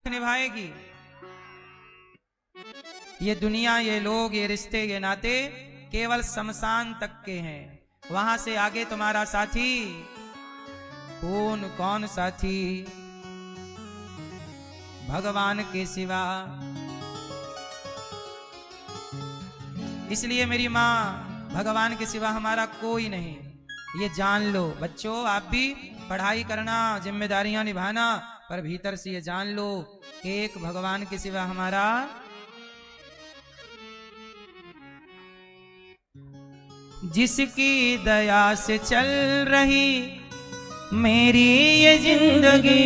निभाएगी। ये दुनिया, ये लोग, ये रिश्ते, ये नाते केवल शमशान तक के हैं। वहां से आगे तुम्हारा साथी कौन साथी? भगवान के सिवा। इसलिए मेरी माँ, भगवान के सिवा हमारा कोई नहीं, ये जान लो। बच्चों, आप भी पढ़ाई करना, जिम्मेदारियां निभाना, पर भीतर से ये जान लो कि एक भगवान के सिवा हमारा जिसकी दया से चल रही मेरी ये जिंदगी,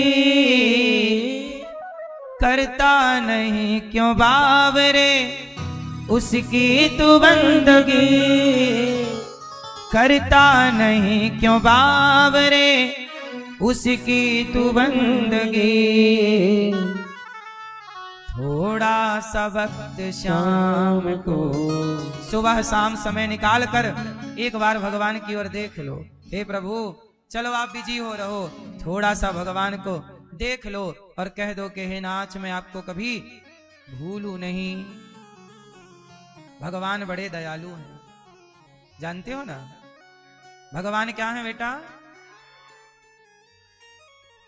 करता नहीं क्यों बावरे उसकी तू बंदगी, करता नहीं क्यों बावरे उसकी तू बंदगी। थोड़ा सा वक्त शाम को, सुबह शाम समय निकाल कर एक बार भगवान की ओर देख लो। हे प्रभु, चलो आप बिजी हो रहो, थोड़ा सा भगवान को देख लो और कह दो कि हे नाथ, मैं आपको कभी भूलू नहीं। भगवान बड़े दयालु हैं, जानते हो ना? भगवान क्या है बेटा?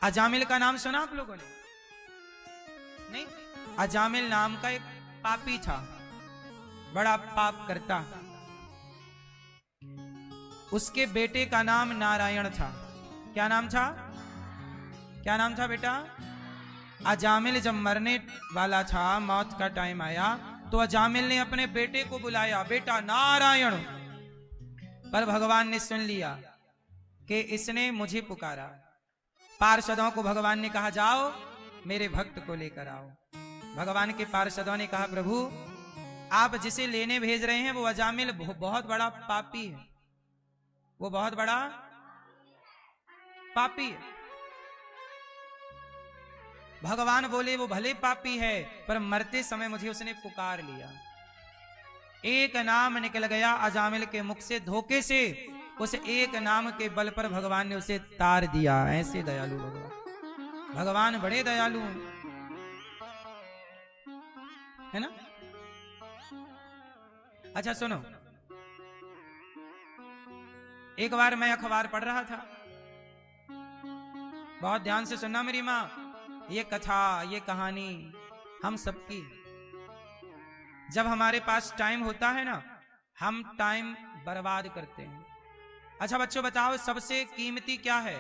अजामिल का नाम सुना आप लोगों ने? नहीं? अजामिल नाम का एक पापी था, बड़ा पाप करता। उसके बेटे का नाम नारायण था। क्या नाम था? क्या नाम था बेटा? अजामिल जब मरने वाला था, मौत का टाइम आया, तो अजामिल ने अपने बेटे को बुलाया, बेटा नारायण। पर भगवान ने सुन लिया कि इसने मुझे पुकारा। पार्षदों को भगवान ने कहा, जाओ मेरे भक्त को लेकर आओ। भगवान के पार्षदों ने कहा, प्रभु आप जिसे लेने भेज रहे हैं वो अजामिल बहुत बड़ा पापी है, वो बहुत बड़ा पापी है। भगवान बोले, वो भले पापी है पर मरते समय मुझे उसने पुकार लिया। एक नाम निकल गया अजामिल के मुख से, धोखे से उस एक नाम के बल पर भगवान ने उसे तार दिया। ऐसे दयालु भगवान, भगवान बड़े दयालु हैं, है ना? अच्छा सुनो, एक बार मैं अखबार पढ़ रहा था, बहुत ध्यान से सुनना मेरी माँ, ये कथा, ये कहानी हम सबकी। जब हमारे पास टाइम होता है ना, हम टाइम बर्बाद करते हैं। अच्छा बच्चों बताओ, सबसे कीमती क्या है?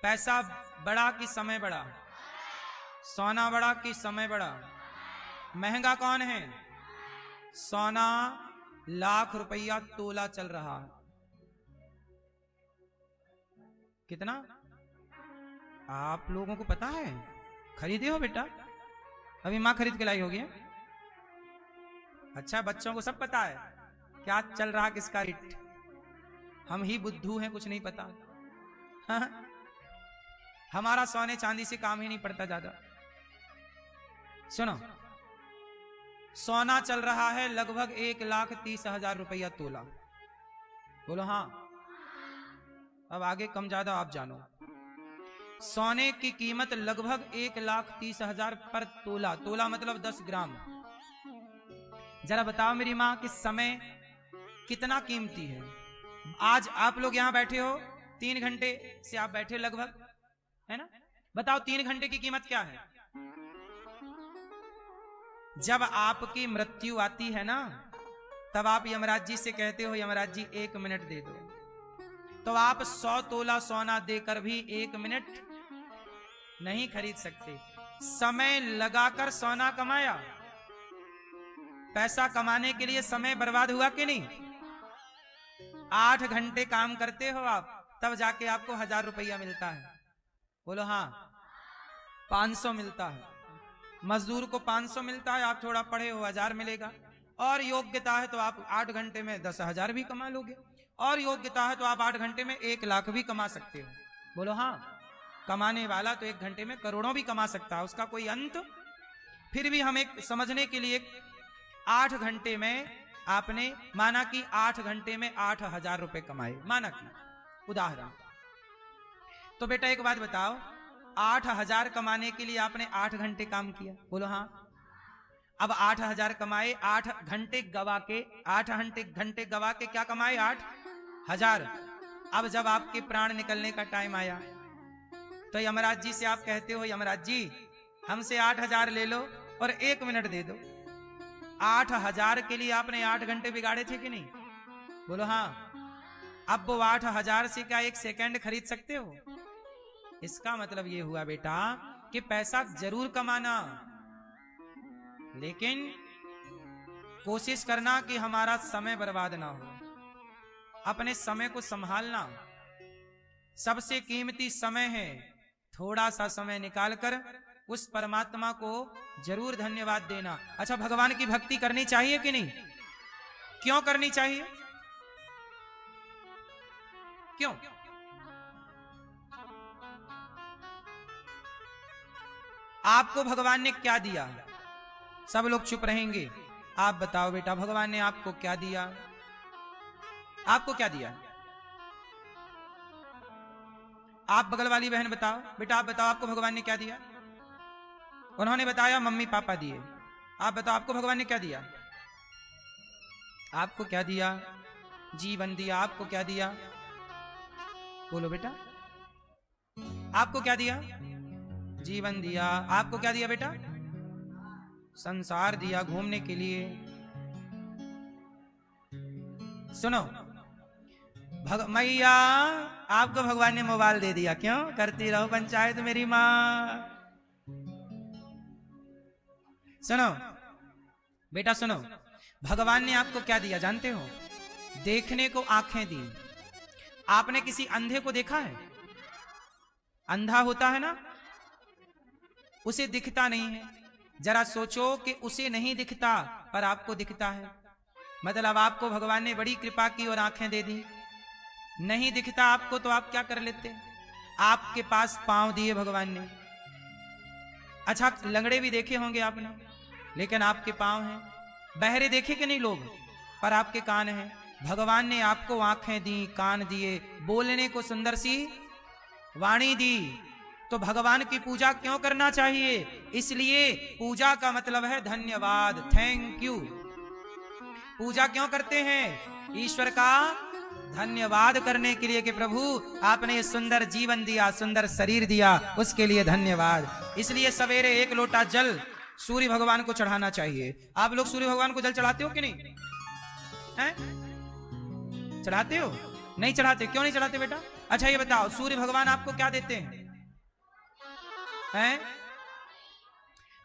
पैसा बड़ा कि समय बड़ा? सोना बड़ा कि समय बड़ा? महंगा कौन है? सोना लाख रुपया तोला चल रहा है। कितना? आप लोगों को पता है? खरीदे हो बेटा? अभी मां खरीद के लाई होगी। अच्छा, बच्चों को सब पता है क्या चल रहा, किसका रेट? हम ही बुद्धू हैं, कुछ नहीं पता। हाँ? हमारा सोने चांदी से काम ही नहीं पड़ता ज्यादा। सुनो, सोना चल रहा है लगभग 1,30,000 रुपया तोला। बोलो हाँ। अब आगे कम ज्यादा आप जानो। सोने की कीमत लगभग 1,30,000 पर तोला। तोला मतलब 10 ग्राम। जरा बताओ मेरी माँ कि समय कितना कीमती है। आज आप लोग यहां बैठे हो, 3 घंटे से आप बैठे लगभग, है ना? बताओ 3 घंटे की कीमत क्या है? जब आपकी मृत्यु आती है ना, तब आप यमराज जी से कहते हो, यमराज जी 1 मिनट दे दो, तो आप 100 तोला सोना देकर भी 1 मिनट नहीं खरीद सकते। समय लगाकर सोना कमाया, पैसा कमाने के लिए समय बर्बाद हुआ कि नहीं? 8 घंटे काम करते हो आप, तब जाके आपको 1,000 रुपया मिलता है। बोलो हाँ। 500 मिलता है, मजदूर को 500 मिलता है, आप थोड़ा पढ़े हो 1,000 मिलेगा। और योग्यता है तो आप 8 घंटे में 10,000 भी कमा लोगे, और योग्यता है तो आप 8 घंटे में 1 लाख भी कमा सकते हो। बोलो हाँ। कमाने वाला तो 1 घंटे में करोड़ों भी कमा सकता है, उसका कोई अंत। फिर भी हम एक समझने के लिए 8 घंटे में आपने माना कि 8 घंटे में 8,000 रुपए कमाए, माना कि उदाहरण। तो बेटा एक बात बताओ, 8,000 कमाने के लिए आपने 8 घंटे काम किया, बोलो हाँ। अब 8,000 कमाए, 8 घंटे गवा के क्या कमाए? 8,000। अब जब आपके प्राण निकलने का टाइम आया तो यमराज जी से आप कहते हो, यमराज जी हमसे 8,000 ले लो और 1 मिनट दे दो। 8,000 के लिए आपने 8 घंटे बिगाड़े थे कि नहीं? बोलो हाँ। अब वो 8,000 से क्या 1 सेकंड खरीद सकते हो? इसका मतलब ये हुआ बेटा कि पैसा जरूर कमाना, लेकिन कोशिश करना कि हमारा समय बर्बाद ना हो। अपने समय को संभालना, सबसे कीमती समय है। थोड़ा सा समय निकालकर उस परमात्मा को जरूर धन्यवाद देना। अच्छा, भगवान की भक्ति करनी चाहिए कि नहीं? क्यों करनी चाहिए? क्यों? आपको भगवान ने क्या दिया? सब लोग चुप रहेंगे। आप बताओ बेटा, भगवान ने आपको क्या दिया? आपको क्या दिया? आप बगल वाली बहन बताओ बेटा, आप बताओ आपको भगवान ने क्या दिया? उन्होंने बताया मम्मी पापा दिए। आप बताओ आपको भगवान ने क्या दिया? आपको क्या दिया? जीवन दिया। आपको क्या दिया? बोलो बेटा, आपको क्या दिया? जीवन दिया। आपको क्या दिया बेटा? संसार दिया घूमने के लिए। सुनो, मैया आपको भगवान ने मोबाइल दे दिया, क्यों? करती रहो पंचायत मेरी माँ। सुनो बेटा, सुनो, भगवान ने आपको क्या दिया जानते हो? देखने को आंखें दी। आपने किसी अंधे को देखा है? अंधा होता है ना, उसे दिखता नहीं है। जरा सोचो कि उसे नहीं दिखता पर आपको दिखता है। मतलब आपको भगवान ने बड़ी कृपा की और आंखें दे दी। नहीं दिखता आपको तो आप क्या कर लेते? आपके पास पांव दिए भगवान ने। अच्छा, लंगड़े भी देखे होंगे आपने, लेकिन आपके पांव हैं। बहरे देखे कि नहीं लोग, पर आपके कान हैं। भगवान ने आपको आंखें दी, कान दिए, बोलने को सुंदर सी वाणी दी। तो भगवान की पूजा क्यों करना चाहिए? इसलिए पूजा का मतलब है धन्यवाद, थैंक यू। पूजा क्यों करते हैं? ईश्वर का धन्यवाद करने के लिए कि प्रभु आपने ये सुंदर जीवन दिया, सुंदर शरीर दिया, उसके लिए धन्यवाद। इसलिए सवेरे 1 लोटा जल सूर्य भगवान को चढ़ाना चाहिए। आप लोग सूर्य भगवान को जल चढ़ाते हो कि नहीं? हैं? चढ़ाते हो? नहीं चढ़ाते? क्यों नहीं चढ़ाते बेटा? अच्छा ये बताओ, सूर्य भगवान आपको क्या देते हैं?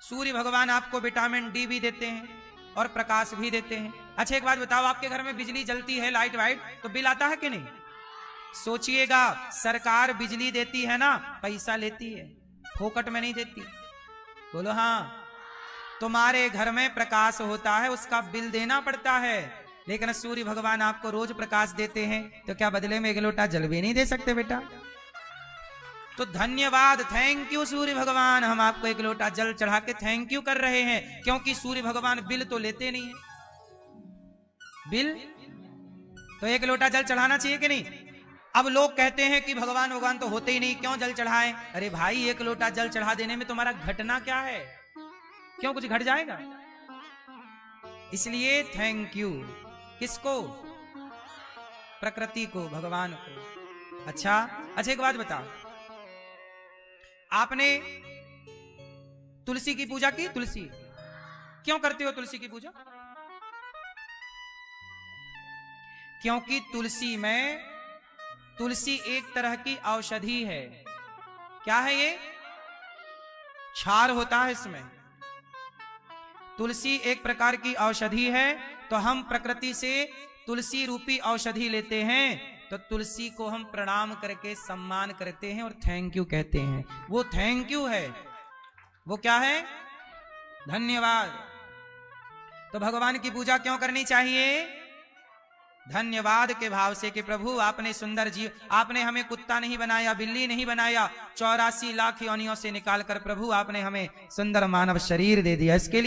सूर्य भगवान आपको विटामिन डी भी देते हैं और प्रकाश भी देते हैं। अच्छा एक बात बताओ, आपके घर में बिजली जलती है, लाइट वाइट, तो बिल आता है कि नहीं? सोचिएगा, सरकार बिजली देती है ना, पैसा लेती है, फोकट में नहीं देती। बोलो हाँ। तुम्हारे घर में प्रकाश होता है, उसका बिल देना पड़ता है, लेकिन सूर्य भगवान आपको रोज प्रकाश देते हैं, तो क्या बदले में 1 लोटा जल भी नहीं दे सकते बेटा? तो धन्यवाद, थैंक यू सूर्य भगवान। हम आपको 1 लोटा जल चढ़ा के थैंक यू कर रहे हैं, क्योंकि सूर्य भगवान बिल तो लेते नहीं है। बिल तो 1 लोटा जल चढ़ाना चाहिए कि नहीं? अब लोग कहते हैं कि भगवान तो होते ही नहीं, क्यों जल चढ़ाएं? अरे भाई, 1 लोटा जल चढ़ा देने में तुम्हारा घटना क्या है? क्यों कुछ घट जाएगा? इसलिए थैंक यू। किसको? प्रकृति को, भगवान को। अच्छा एक बात बताओ, आपने तुलसी की पूजा की? तुलसी क्यों करते हो? तुलसी की पूजा क्योंकि तुलसी एक तरह की औषधि है। क्या है ये? क्षार होता है इसमें। तुलसी एक प्रकार की औषधि है, तो हम प्रकृति से तुलसी रूपी औषधि लेते हैं, तो तुलसी को हम प्रणाम करके सम्मान करते हैं और थैंक यू कहते हैं। वो थैंक यू है। वो क्या है? धन्यवाद। तो भगवान की पूजा क्यों करनी चाहिए? धन्यवाद के भाव से कि प्रभु आपने सुंदर जीव, आपने हमें कुत्ता नहीं बनाया, बिल्ली नहीं बनाया, 84 लाख योनियों से निकालकर प्रभु आपने हमें सुंदर मानव शरीर दे दिया। इसके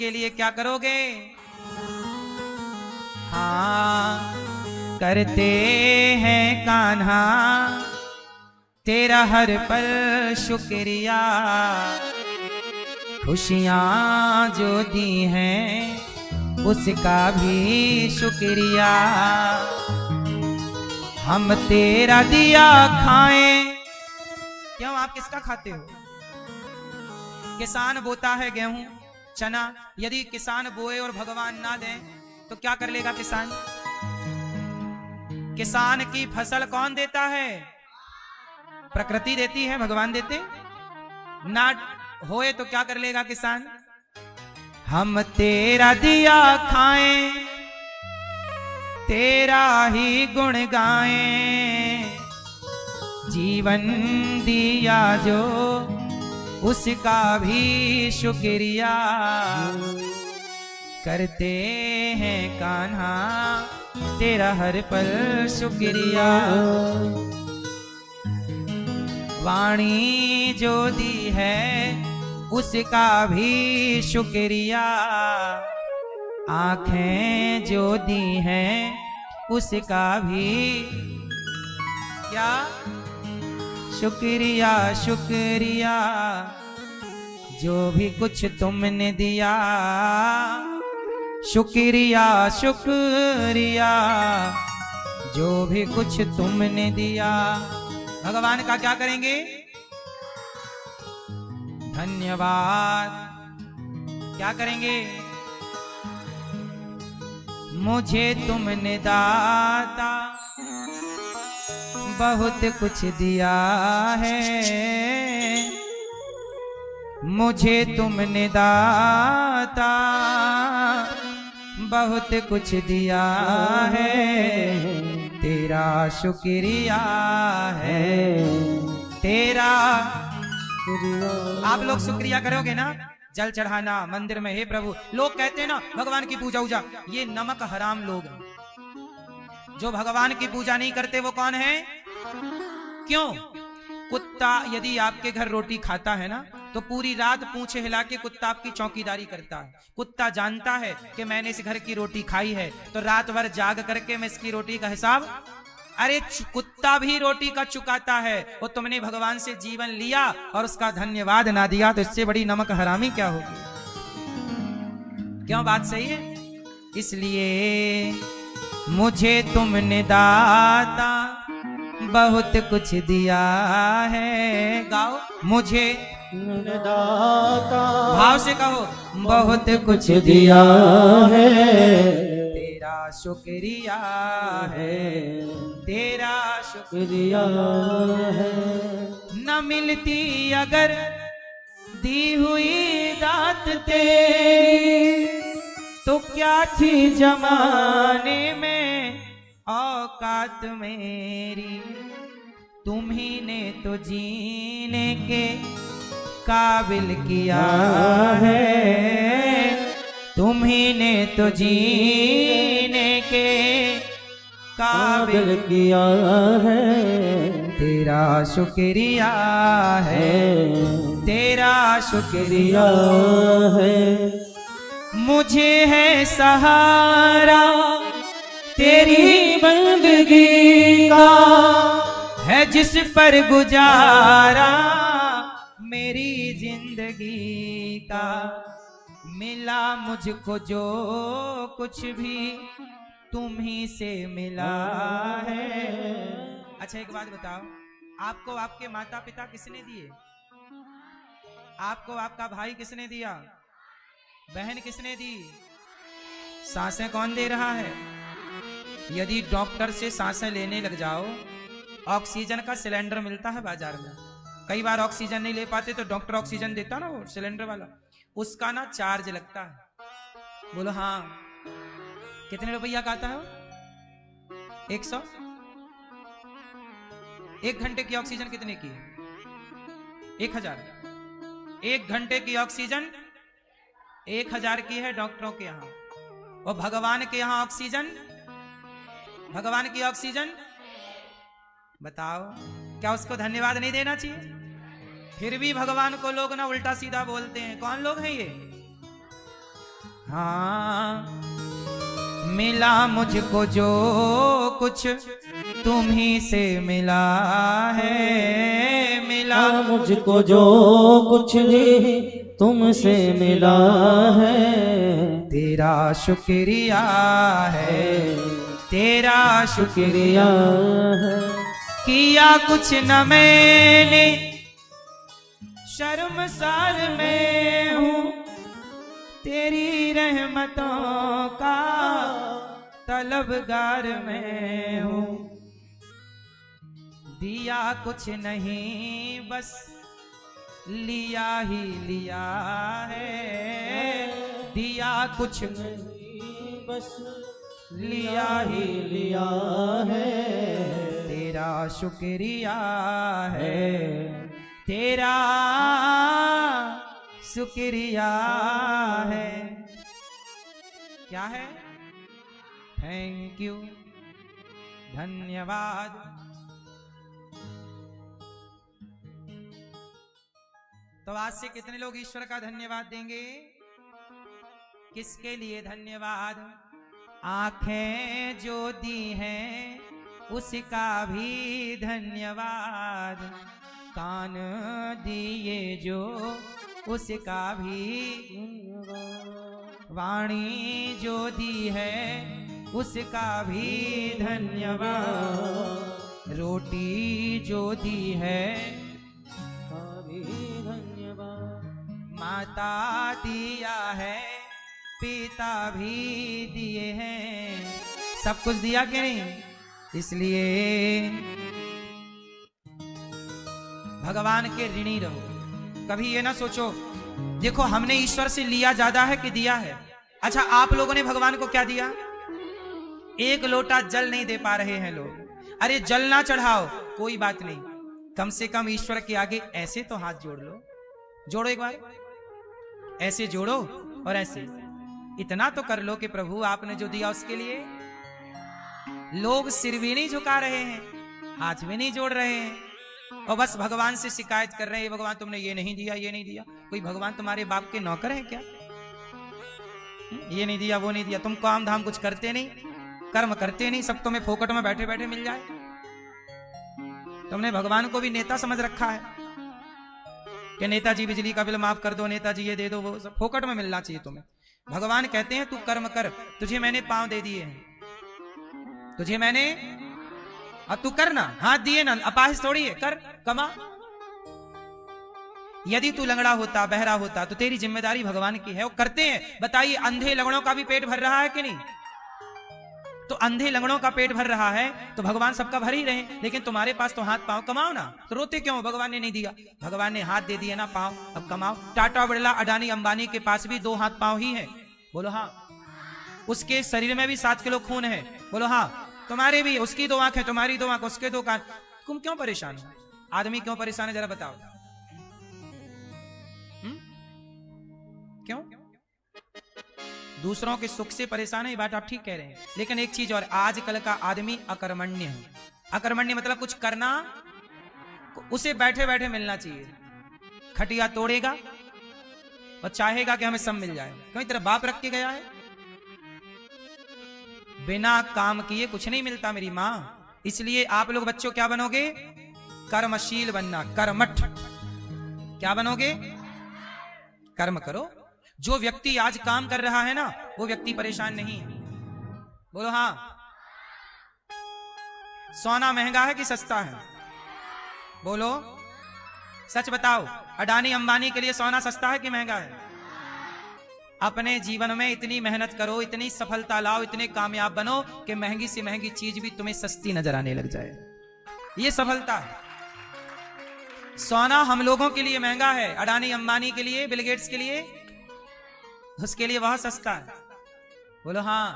लिए क्या करोगे? हाँ, करते हैं कान्हा तेरा हर पल शुक्रिया, खुशियाँ जो दी हैं उसका भी शुक्रिया। हम तेरा दिया खाएं। क्यों, आप किसका खाते हो? किसान बोता है गेहूं चना, यदि किसान बोए और भगवान ना दे तो क्या कर लेगा किसान? किसान की फसल कौन देता है? प्रकृति देती है, भगवान देते ना। होए तो क्या कर लेगा किसान? हम तेरा दिया खाएं, तेरा ही गुण गाएं, जीवन दिया जो उसका भी शुक्रिया। करते हैं कान्हा तेरा हर पल शुक्रिया। वाणी जो दी है उसका भी शुक्रिया। आंखें जो दी हैं उसका भी क्या शुक्रिया। शुक्रिया जो भी कुछ तुमने दिया, शुक्रिया शुक्रिया जो भी कुछ तुमने दिया। भगवान का क्या करेंगे? धन्यवाद। क्या करेंगे? मुझे तुमने दाता बहुत कुछ दिया है, मुझे तुमने दाता बहुत कुछ दिया है, तेरा शुक्रिया है, तेरा शुक्रिया। आप लोग शुक्रिया करोगे ना? जल चढ़ाना मंदिर में, हे प्रभु। लोग कहते हैं ना भगवान की पूजा उजा, ये नमक हराम लोग हैं। जो भगवान की पूजा नहीं करते वो कौन है? क्यों? कुत्ता यदि आपके घर रोटी खाता है ना तो पूरी रात पूंछे हिला के कुत्ता आपकी चौकीदारी करता है। कुत्ता जानता है कि मैंने इस घर की रोटी खाई है तो रात भर जाग करके मैं इसकी रोटी का हिसाब। अरे कुत्ता भी रोटी का चुकाता है। वो तुमने भगवान से जीवन लिया और उसका धन्यवाद ना दिया तो इससे बड़ी नमक हरामी क्या होगी? क्यों, बात सही है? इसलिए मुझे तुमने दाता बहुत कुछ दिया है। गाओ, मुझे दाता, भाव से कहो, बहुत कुछ दिया है, तेरा शुक्रिया है, तेरा शुक्रिया है। न मिलती अगर दी हुई दात तेरी तो क्या थी जमाने में औकात मेरी। तुम्ही ने तो जीने के काबिल किया है, तुम्ही ने तो जीने के काबिल किया है, तेरा शुक्रिया है, तेरा शुक्रिया है। मुझे है सहारा तेरी बंदगी का, है जिस पर गुजारा मेरी जिंदगी का। मिला मुझको जो कुछ भी तुम ही से मिला है। अच्छा एक बात बताओ, आपको आपके माता पिता किसने दिए? आपको आपका भाई किसने दिया? बहन किसने दी? सांसें कौन दे रहा है? यदि डॉक्टर से सांसें लेने लग जाओ, ऑक्सीजन का सिलेंडर मिलता है बाजार में, कई बार ऑक्सीजन नहीं ले पाते तो डॉक्टर ऑक्सीजन देता ना, वो सिलेंडर वाला, उसका ना चार्ज लगता है। बोलो हाँ, कितने रुपया का आता है वो? 100। 1 घंटे की ऑक्सीजन कितने की है? 1000। 1 घंटे की ऑक्सीजन 1000 की है डॉक्टरों के यहां। और भगवान के यहां ऑक्सीजन, भगवान की ऑक्सीजन, बताओ क्या उसको धन्यवाद नहीं देना चाहिए? फिर भी भगवान को लोग ना उल्टा सीधा बोलते हैं। कौन लोग हैं ये? हाँ, मिला मुझको जो कुछ तुम्ही से मिला है, मिला मुझको जो कुछ भी तुमसे मिला है, तेरा शुक्रिया है, तेरा शुक्रिया है। किया कुछ न मैंने, शर्मसार मैं हूँ, तेरी रहमतों का तलबगार मैं हूँ। दिया कुछ नहीं बस लिया ही लिया है, दिया कुछ नहीं बस लिया ही लिया है, तेरा शुक्रिया है, तेरा शुक्रिया है। क्या है? थैंक यू, धन्यवाद। तो आज से कितने लोग ईश्वर का धन्यवाद देंगे? किसके लिए धन्यवाद? आंखें जो दी हैं उसका भी धन्यवाद, कान दिए जो उसका भी धन्यवाद, वाणी जो दी है उसका भी धन्यवाद, रोटी जो दी है माता दिया है, पिता भी दिए हैं, सब कुछ दिया कि नहीं? इसलिए भगवान के ऋणी रहो। कभी ये ना सोचो देखो हमने ईश्वर से लिया ज्यादा है कि दिया है। अच्छा, आप लोगों ने भगवान को क्या दिया? एक लोटा जल नहीं दे पा रहे हैं लोग। अरे जल ना चढ़ाओ कोई बात नहीं, कम से कम ईश्वर के आगे ऐसे तो हाथ जोड़ लो। जोड़ो एक बार, ऐसे जोड़ो और ऐसे इतना तो कर लो कि प्रभु आपने जो दिया उसके लिए। लोग सिर भी नहीं झुका रहे हैं, हाथ भी नहीं जोड़ रहे हैं और बस भगवान से शिकायत कर रहे हैं, भगवान तुमने ये नहीं दिया, ये नहीं दिया। कोई भगवान तुम्हारे बाप के नौकर है क्या? ये नहीं दिया, वो नहीं दिया। तुम काम धाम कुछ करते नहीं, कर्म करते नहीं, सब तुम्हें फोकट में बैठे बैठे मिल जाए। तुमने भगवान को भी नेता समझ रखा है कि नेताजी बिजली का बिल माफ कर दो, नेताजी ये दे दो, वो सब फोकट में मिलना चाहिए तुम्हें। भगवान कहते हैं तू कर्म कर, तुझे मैंने पांव दे दिए हैं, तुझे मैंने, अब तू करना, हाथ दिए ना, अपाहिज थोड़ी है, कर कमा। यदि तू लंगड़ा होता, बहरा होता तो तेरी जिम्मेदारी भगवान की है, वो करते हैं। बताइए अंधे लंगड़ों का भी पेट भर रहा है कि नहीं? तो अंधे लंगड़ों का पेट भर रहा है तो भगवान सबका भर ही रहे, लेकिन तुम्हारे पास तो हाथ पांव, कमाओ ना। तो रोते क्यों? भगवान ने नहीं दिया। भगवान ने हाथ दे दिया ना, पांव, अब कमाओ। टाटा बिरला अडानी अंबानी के पास भी 2 हाथ पांव ही है, बोलो हाँ। उसके शरीर में भी 7 किलो खून है, बोलो हाँ। तुम्हारे भी, उसकी 2 आंखें, तुम्हारी 2 आंख, उसके 2 कान। तुम क्यों परेशान हो? आदमी क्यों परेशान है जरा बताओ? क्यों? दूसरों के सुख से परेशान है, ये बात आप ठीक कह रहे हैं। लेकिन एक चीज और, आजकल का आदमी अकर्मण्य है। अकर्मण्य मतलब कुछ करना उसे बैठे बैठे मिलना चाहिए। खटिया तोड़ेगा और चाहेगा कि हमें सब मिल जाए। क्यों? तेरा बाप रख के गया है। बिना काम किए कुछ नहीं मिलता मेरी माँ। इसलिए आप लोग बच्चों क्या बनोगे? कर्मशील बनना, कर्मठ। क्या बनोगे? कर्म करो। जो व्यक्ति आज काम कर रहा है ना, वो व्यक्ति परेशान नहीं है, बोलो हाँ। सोना महंगा है कि सस्ता है? बोलो सच बताओ। अडानी अंबानी के लिए सोना सस्ता है कि महंगा है? अपने जीवन में इतनी मेहनत करो, इतनी सफलता लाओ, इतने कामयाब बनो कि महंगी से महंगी चीज भी तुम्हें सस्ती नजर आने लग जाए। ये सफलता है। सोना हम लोगों के लिए महंगा है, अडानी अंबानी के लिए, बिल गेट्स के लिए, उसके लिए बहुत सस्ता है। बोलो हाँ,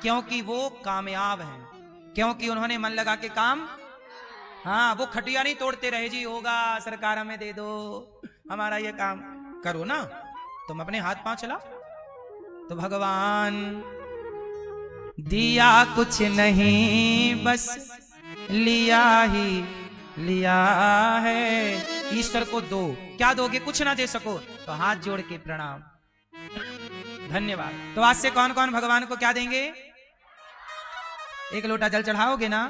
क्योंकि वो कामयाब हैं, क्योंकि उन्होंने मन लगा के काम, हाँ, वो खटिया नहीं तोड़ते रहे जी होगा सरकार हमें दे दो, हमारा ये काम करो ना, तुम अपने हाथ पांव चलाओ। तो भगवान दिया कुछ नहीं बस लिया ही लिया है। ईश्वर को दो, क्या दोगे? कुछ ना दे सको तो हाथ जोड़ के प्रणाम, धन्यवाद। तो आज से कौन कौन भगवान को क्या देंगे? 1 लोटा जल चढ़ाओगे ना?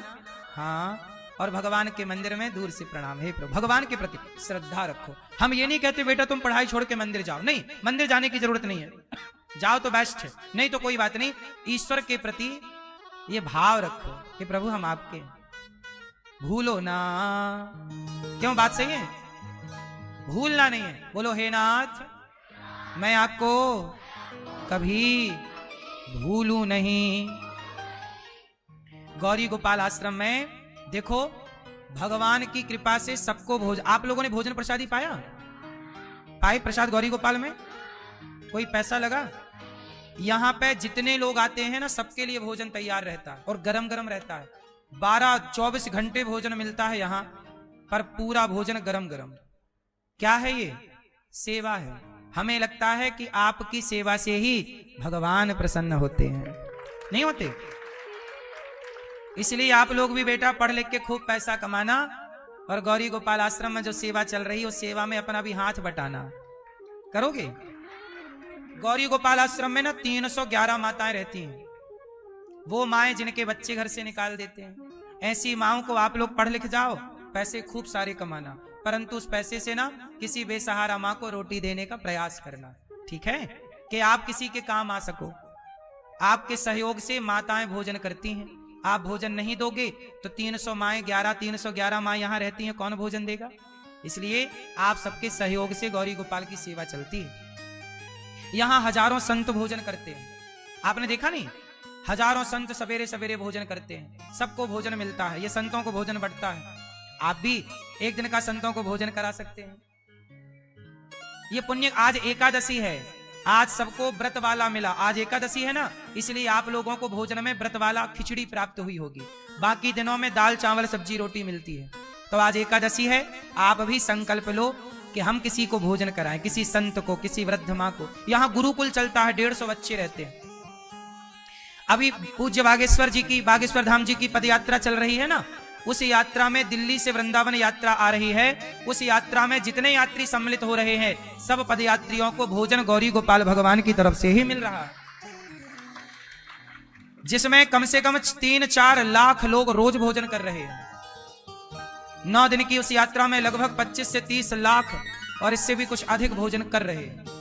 हाँ, और भगवान के मंदिर में दूर से प्रणाम। हे प्रभु, भगवान के प्रति श्रद्धा रखो। हम ये नहीं कहते बेटा तुम पढ़ाई छोड़ के मंदिर जाओ, नहीं, मंदिर जाने की जरूरत नहीं है, जाओ तो बेस्ट है, नहीं तो कोई बात नहीं। ईश्वर के प्रति ये भाव रखो कि प्रभु हम आपके, भूलो ना। क्यों, बात सही है, भूलना नहीं है। बोलो हे नाथ, मैं आपको कभी भूलू नहीं। गौरी गोपाल आश्रम में देखो, भगवान की कृपा से सबको भोजन, आप लोगों ने भोजन प्रसादी पाया, पाए प्रसाद गौरी गोपाल में? कोई पैसा लगा? यहाँ पे जितने लोग आते हैं ना, सबके लिए भोजन तैयार रहता है और गरम गरम रहता है। 12-24 घंटे भोजन मिलता है यहाँ पर, पूरा भोजन गरम गरम। क्या है ये? सेवा है। हमें लगता है कि आपकी सेवा से ही भगवान प्रसन्न होते हैं, नहीं होते। इसलिए आप लोग भी बेटा पढ़ लिख के खूब पैसा कमाना, और गौरी गोपाल आश्रम में जो सेवा चल रही है उस सेवा में अपना भी हाथ बटाना। करोगे? गौरी गोपाल आश्रम में ना 311 माताएं रहती हैं, वो माएं जिनके बच्चे घर से निकाल देते हैं। ऐसी माओं को आप लोग पढ़ लिख जाओ, पैसे खूब सारे कमाना, परंतु उस पैसे से ना किसी बेसहारा माँ को रोटी देने का प्रयास करना, ठीक है, कि आप किसी के काम आ सको। आपके सहयोग से माताएं भोजन करती हैं, आप भोजन नहीं दोगे तो 311 माँ यहाँ रहती हैं, कौन भोजन देगा? इसलिए आप सबके सहयोग से गौरी गोपाल की सेवा चलती है। यहाँ हजारों संत भोजन करते हैं, आपने देखा नहीं? हजारों संत सवेरे सवेरे भोजन करते हैं, सबको भोजन मिलता है, ये संतों को भोजन बढ़ता है। आप भी एक दिन का संतों को भोजन करा सकते हैं। ये पुण्य, आज एकादशी है, आज सबको व्रत वाला मिला, आज एकादशी है ना, इसलिए आप लोगों को भोजन में व्रत वाला खिचड़ी प्राप्त हुई होगी। बाकी दिनों में दाल चावल सब्जी रोटी मिलती है, तो आज एकादशी है, आप भी संकल्प लो कि हम किसी को भोजन कराएं, किसी संत को, किसी वृद्ध माँ को। यहाँ गुरुकुल चलता है, 150 बच्चे रहते हैं। अभी पूज्य बागेश्वर जी की, बागेश्वर धाम जी की पदयात्रा चल रही है ना, उस यात्रा में दिल्ली से वृंदावन यात्रा आ रही है। उस यात्रा में जितने यात्री सम्मिलित हो रहे हैं, सब पदयात्रियों को भोजन गौरी गोपाल भगवान की तरफ से ही मिल रहा है, जिसमें कम से कम 3-4 लाख लोग रोज भोजन कर रहे हैं। 9 दिन की उस यात्रा में लगभग 25 से 30 लाख और इससे भी कुछ अधिक भोजन कर रहे हैं।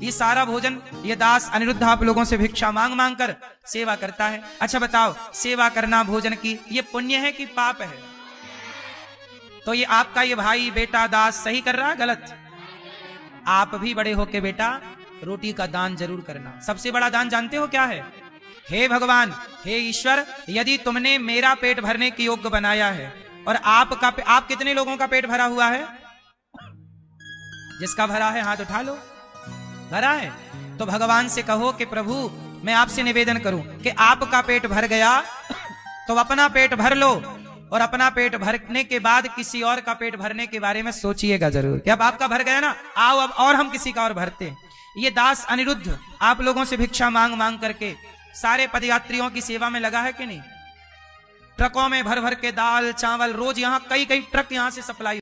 ये सारा भोजन ये दास अनिरुद्ध आप लोगों से भिक्षा मांग मांग कर सेवा करता है। अच्छा बताओ, सेवा करना भोजन की ये पुण्य है कि पाप है? तो ये आपका ये भाई बेटा दास सही कर रहा है, गलत? आप भी बड़े होके बेटा रोटी का दान जरूर करना। सबसे बड़ा दान जानते हो क्या है? हे भगवान, हे ईश्वर, यदि तुमने मेरा पेट भरने के योग्य बनाया है और आप कितने लोगों का पेट भरा हुआ है? जिसका भरा है हाथ उठा लो। भरा है तो भगवान से कहो कि प्रभु मैं आपसे निवेदन करूं कि आपका पेट भर गया तो अपना पेट भर लो, और अपना पेट भरने के बाद किसी और का पेट भरने के बारे में सोचिएगा जरूर कि अब आपका भर गया ना, आओ अब और हम किसी का और भरते हैं। ये दास अनिरुद्ध आप लोगों से भिक्षा मांग मांग करके सारे पदयात्रियों की सेवा में लगा है कि नहीं? ट्रकों में भर भर के दाल चावल रोज यहाँ कई ट्रक यहाँ से सप्लाई